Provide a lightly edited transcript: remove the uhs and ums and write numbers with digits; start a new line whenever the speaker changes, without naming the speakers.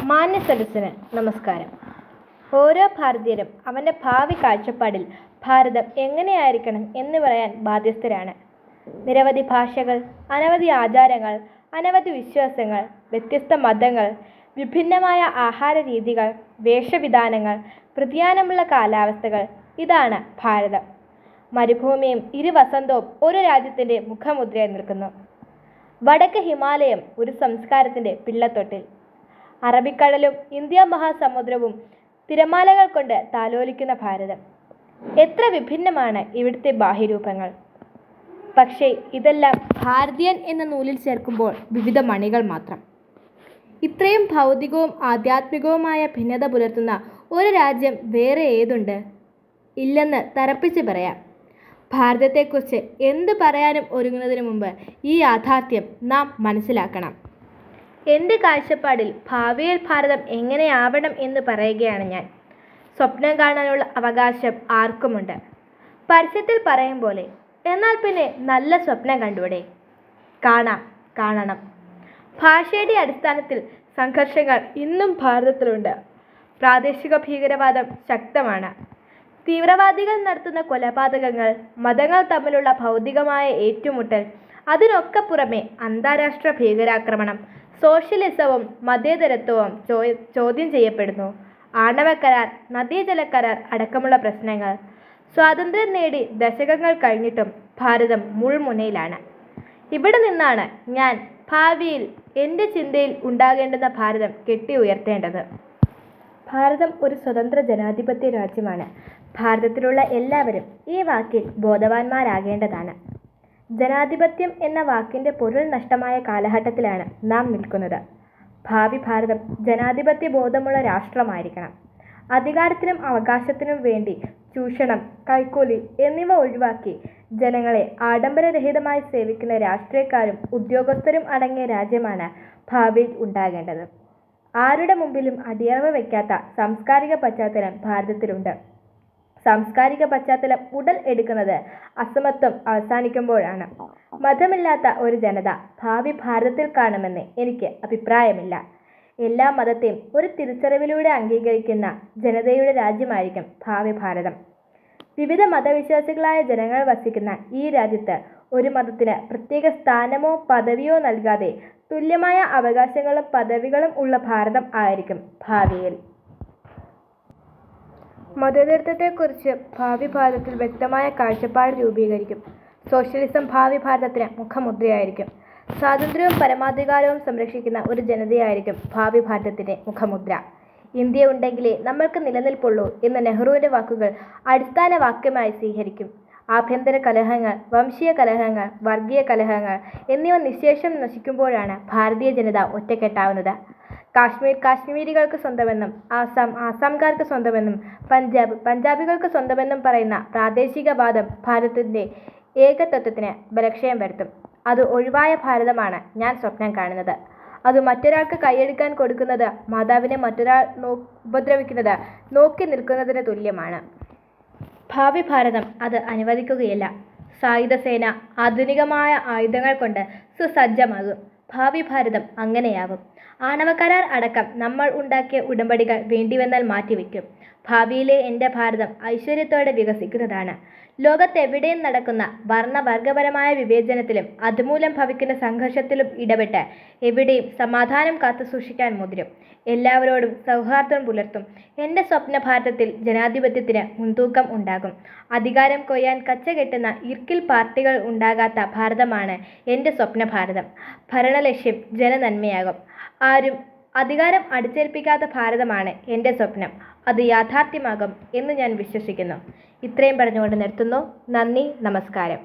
മാന്യ സദസ്സിന് നമസ്കാരം. ഓരോ ഭാരതീയരും അവൻ്റെ ഭാവി കാഴ്ചപ്പാടിൽ ഭാരതം എങ്ങനെയായിരിക്കണം എന്ന് പറയാൻ ബാധ്യസ്ഥരാണ്. നിരവധി ഭാഷകൾ, അനവധി ആചാരങ്ങൾ, അനവധി വിശ്വാസങ്ങൾ, വ്യത്യസ്ത മതങ്ങൾ, വിഭിന്നമായ ആഹാര രീതികൾ, വേഷവിധാനങ്ങൾ, വ്യതിയാനമുള്ള കാലാവസ്ഥകൾ, ഇതാണ് ഭാരതം. മരുഭൂമിയും ഇരുവസന്തവും ഒരു രാജ്യത്തിൻ്റെ മുഖമുദ്രയായി നിൽക്കുന്നു. വടക്ക് ഹിമാലയം ഒരു സംസ്കാരത്തിൻ്റെ പിള്ളത്തൊട്ടിൽ. അറബിക്കടലും ഇന്ത്യ മഹാസമുദ്രവും തിരമാലകൾ കൊണ്ട് താലോലിക്കുന്ന ഭാരതം. എത്ര വിഭിന്നമാണ് ഇവിടുത്തെ ബാഹ്യരൂപങ്ങൾ. പക്ഷേ ഇതെല്ലാം ഭാരതീയൻ എന്ന നൂലിൽ ചേർക്കുമ്പോൾ വിവിധ മണികൾ മാത്രം. ഇത്രയും ഭൗതികവും ആധ്യാത്മികവുമായ ഭിന്നത പുലർത്തുന്ന ഒരു രാജ്യം വേറെ ഏതുണ്ട്? ഇല്ലെന്ന് തറപ്പിച്ച് പറയാം. ഭാരതത്തെക്കുറിച്ച് എന്ത് പറയാനും ഒരുങ്ങുന്നതിന് മുമ്പ് ഈ യാഥാർത്ഥ്യം നാം മനസ്സിലാക്കണം. എൻ്റെ കാഴ്ചപ്പാടിൽ ഭാവിയിൽ ഭാരതം എങ്ങനെയാവണം എന്ന് പറയുകയാണ് ഞാൻ. സ്വപ്നം കാണാനുള്ള അവകാശം ആർക്കുമുണ്ട്. പരസ്യത്തിൽ പറയും പോലെ. എന്നാൽ പിന്നെ നല്ല സ്വപ്നം കണ്ടൂടെ? കാണണം. ഭാഷയുടെ അടിസ്ഥാനത്തിൽ സംഘർഷങ്ങൾ ഇന്നും ഭാരതത്തിലുണ്ട്. പ്രാദേശിക ഭീകരവാദം ശക്തമാണ്. തീവ്രവാദികൾ നടത്തുന്ന കൊലപാതകങ്ങൾ, മതങ്ങൾ തമ്മിലുള്ള ഭൗതികമായ ഏറ്റുമുട്ടൽ, അതിനൊക്കെ പുറമെ അന്താരാഷ്ട്ര ഭീകരാക്രമണം, സോഷ്യലിസവും മതേതരത്വവും ചോദ്യം ചെയ്യപ്പെടുന്നു. ആണവ കരാർ, നദീജല കരാർ അടക്കമുള്ള പ്രശ്നങ്ങൾ. സ്വാതന്ത്ര്യം നേടി ദശകങ്ങൾ കഴിഞ്ഞിട്ടും ഭാരതം മുൾമുനയിലാണ്. ഇവിടെ നിന്നാണ് ഞാൻ ഭാവിയിൽ എൻ്റെ ചിന്തയിൽ ഉണ്ടാകേണ്ടുന്ന ഭാരതം കെട്ടി ഉയർത്തേണ്ടത്. ഭാരതം ഒരു സ്വതന്ത്ര ജനാധിപത്യ രാജ്യമാണ്. ഭാരതത്തിലുള്ള എല്ലാവരും ഈ വാക്കിൽ ബോധവാന്മാരാകേണ്ടതാണ്. ജനാധിപത്യം എന്ന വാക്കിൻ്റെ പൊരുൾ നഷ്ടമായ കാലഘട്ടത്തിലാണ് നാം നിൽക്കുന്നത്. ഭാവി ഭാരതം ജനാധിപത്യ ബോധമുള്ള രാഷ്ട്രമായിരിക്കണം. അധികാരത്തിനും അവകാശത്തിനും വേണ്ടി ചൂഷണം, കൈക്കൂലി എന്നിവ ഒഴിവാക്കി ജനങ്ങളെ ആഡംബരരഹിതമായി സേവിക്കുന്ന രാഷ്ട്രീയക്കാരും ഉദ്യോഗസ്ഥരും അടങ്ങിയ രാജ്യമാണ് ഭാവിയിൽ ഉണ്ടാകേണ്ടത്. ആരുടെ മുമ്പിലും അടിയറവ് വയ്ക്കാത്ത സാംസ്കാരിക പശ്ചാത്തലം ഭാരതത്തിലുണ്ട്. സാംസ്കാരിക പശ്ചാത്തലം ഉടൽ എടുക്കുന്നത് അസമത്വം അവസാനിക്കുമ്പോഴാണ്. മതമില്ലാത്ത ഒരു ജനത ഭാവി ഭാരതത്തിൽ കാണുമെന്ന് എനിക്ക് അഭിപ്രായമില്ല. എല്ലാ മതത്തെയും ഒരു തിരിച്ചറിവിലൂടെ അംഗീകരിക്കുന്ന ജനതയുടെ രാജ്യമായിരിക്കും ഭാവി ഭാരതം. വിവിധ മതവിശ്വാസികളായ ജനങ്ങൾ വസിക്കുന്ന ഈ രാജ്യത്ത് ഒരു മതത്തിന് പ്രത്യേക സ്ഥാനമോ പദവിയോ നൽകാതെ തുല്യമായ അവകാശങ്ങളും പദവികളും ഉള്ള ഭാരതം ആയിരിക്കും ഭാവിയിൽ. മതേതരത്വത്തെക്കുറിച്ച് ഭാവി ഭാരതത്തിൽ വ്യക്തമായ കാഴ്ചപ്പാട് രൂപീകരിക്കും. സോഷ്യലിസം ഭാവി ഭാരതത്തിന് മുഖമുദ്രയായിരിക്കും. സ്വാതന്ത്ര്യവും പരമാധികാരവും സംരക്ഷിക്കുന്ന ഒരു ജനതയായിരിക്കും ഭാവി ഭാരതത്തിൻ്റെ മുഖമുദ്ര. ഇന്ത്യ ഉണ്ടെങ്കിലേ നമ്മൾക്ക് നിലനിൽപ്പുള്ളൂ എന്ന നെഹ്റുവിൻ്റെ വാക്കുകൾ അടിസ്ഥാന വാക്യമായി സ്വീകരിക്കും. ആഭ്യന്തര കലഹങ്ങൾ, വംശീയ കലഹങ്ങൾ, വർഗീയ കലഹങ്ങൾ എന്നിവ നിശേഷം നശിക്കുമ്പോഴാണ് ഭാരതീയ ജനത ഒറ്റക്കെട്ടാവുന്നത്. കാശ്മീർ കാശ്മീരികൾക്ക് സ്വന്തമെന്നും ആസാം ആസാംകാർക്ക് സ്വന്തമെന്നും പഞ്ചാബികൾക്ക് സ്വന്തമെന്നും പറയുന്ന പ്രാദേശികവാദം ഭാരതത്തിൻ്റെ ഏകത്വത്തിന് ബലക്ഷയം വരുത്തും. അത് ഒഴിവായ ഭാരതമാണ് ഞാൻ സ്വപ്നം കാണുന്നത്. അത് മറ്റൊരാൾക്ക് കൈയെടുക്കാൻ കൊടുക്കുന്നത് മാതാവിനെ മറ്റൊരാൾ ഉപദ്രവിക്കുന്നത് നോക്കി നിൽക്കുന്നതിന് തുല്യമാണ്. ഭാവി ഭാരതം അത് അനുവദിക്കുകയില്ല. സായുധ സേന ആധുനികമായ ആയുധങ്ങൾ കൊണ്ട് സുസജ്ജമാകും. ഭാവി ഭാരതം അങ്ങനെയാവും. ആണവ കരാർ അടക്കം നമ്മൾ ഉണ്ടാക്കിയ ഉടമ്പടികൾ വേണ്ടിവന്നാൽ മാറ്റിവെക്കും. ഭാവിയിലെ എൻ്റെ ഭാരതം ഐശ്വര്യത്തോടെ വികസിക്കുന്നതാണ്. ലോകത്തെവിടെയും നടക്കുന്ന വർഗപരമായ വിവേചനത്തിലും അതുമൂലം ഭവിക്കുന്ന സംഘർഷത്തിലും ഇടപെട്ട് എവിടെയും സമാധാനം കാത്തുസൂക്ഷിക്കാൻ മുതിരും. എല്ലാവരോടും സൗഹാർദ്ദം പുലർത്തും. എൻ്റെ സ്വപ്ന ഭാരതത്തിൽ ജനാധിപത്യത്തിന് മുൻതൂക്കം ഉണ്ടാകും. അധികാരം കൊയ്യാൻ കച്ചകെട്ടുന്ന ഇർക്കിൽ പാർട്ടികൾ ഉണ്ടാകാത്ത ഭാരതമാണ് എൻ്റെ സ്വപ്ന ഭാരതം. ഭരണലക്ഷ്യം ജനനന്മയാകും. ആരും അധികാരം അടിച്ചേൽപ്പിക്കാത്ത ഭാരതമാണ് എൻ്റെ സ്വപ്നം. അത് യാഥാർത്ഥ്യമാകും എന്ന് ഞാൻ വിശ്വസിക്കുന്നു. ഇത്രയും പറഞ്ഞുകൊണ്ട് നിർത്തുന്നു. നന്ദി, നമസ്കാരം.